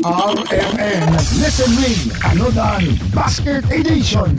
RMN Listen Win Anodan Basket Edition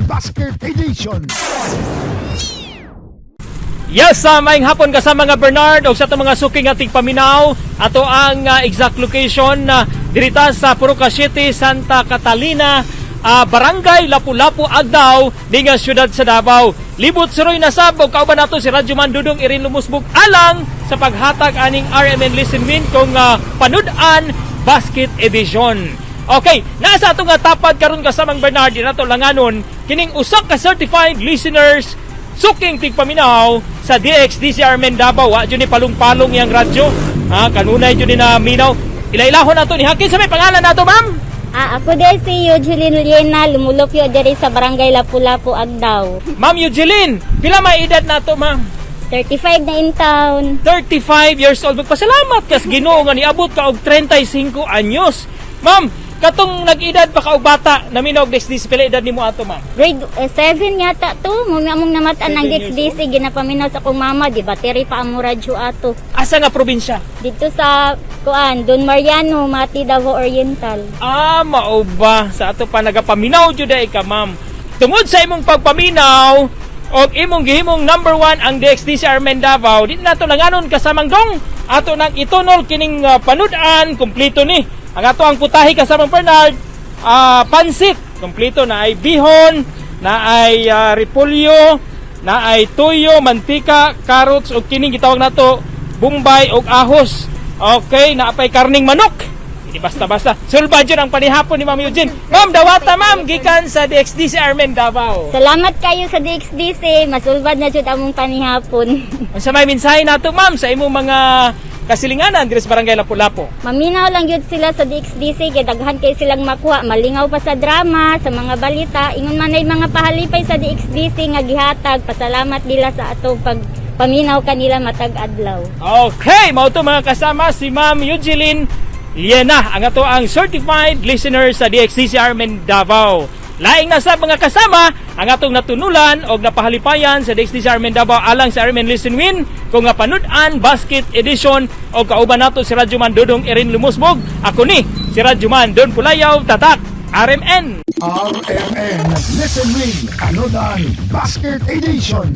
Yes, maayong hapon ka sa mga Bernard o sa mga suking ating paminaw. Ato ang exact location dirita sa Puruca City, Santa Catalina, Barangay Lapu-Lapu, Agdao, di nga syudad sa Davao. Libot suroy na sab o kauban nato si Radyo Man Dudong Irin Lumusbog alang sa paghatag aning RMN Listen Win kung panudan Basket Edition. Okay, nasa ato nga tapad karon ka sa mga Bernard dinato langanon kining usak ka certified listeners suking tigpaminaw sa DXDC RMN Davao. Wa jud ni palong-palong yang radyo. Kanunay jud ni na minaw. Ilailahon nato ni Hakin sa may pangalan nato, ma'am. Ako din si Eugene Liena, lumulupyo diri sa Barangay Lapu-Lapu, Agdao. Ma'am Eugene, pila may edad nato, ma'am? 35 na in town. 35 years old. Magpasalamat kas Ginoo nga niabot ka og 35 anyos. Ma'am, katong nag-edad pa ka og bata, naminaw og DXDC pila edad nimo ato, ma'am? Grade 7 yata to. Mong namatan ng DXDC, ginapaminaw sa kong mama, di battery pa ang radyo ato. Asa nga probinsya? Dito sa Don Mariano, Mati, Davao Oriental. Mao ba? Sa ato pa nagapaminaw jud ay ka, ma'am. Tungod sa imong pagpaminaw og imong gihimong number 1 ang DXDC RMN Davao, di nato langanon kasamang dong ato nang itunol kining panudan kompleto ni. Ang ato ang putahi kasamang Bernard, pansit kompleto na ay bihon, na ay repolyo, na ay toyo, mantika, carrots ug kining gitawag nato bumbay ug ahos. Okay, naapay karning manok. Hindi basta-basta. Sulba dyan ang panihapon ni Ma'am Eugene. Ma'am, dawata ma'am, gikan sa DXDC RMN Davao. Salamat kayo sa DXDC. Masulbad na jud among panihapon. Ang sa may mensahe nato, ma'am, sa imong mga kasilinganan diri sa Barangay Lapu-Lapu. Maminaw lang yun sila sa DXDC, kaya daghan kayo silang makuha. Malingaw pa sa drama, sa mga balita. Ingon man ay mga pahalipay sa DXDC nga gihatag. Pasalamat nila sa atong paminaw kanila matag adlaw. Okay, mao to mga kasama si Ma'am Eugene Liena, ang ato ang certified listener sa DXDC RMN Davao. Laing na sa mga kasama ang atong natunulan o napahalipayan sa DXDC RMN Davao alang sa RMN Listen Win kung nga panudan Basket Edition o kauban nato si Radyo Man Dudong Irin Lumusbog. Ako ni si Radyo Man Don Pulayaw, Tatak, RMN. RMN Listen Win Anodan Basket Edition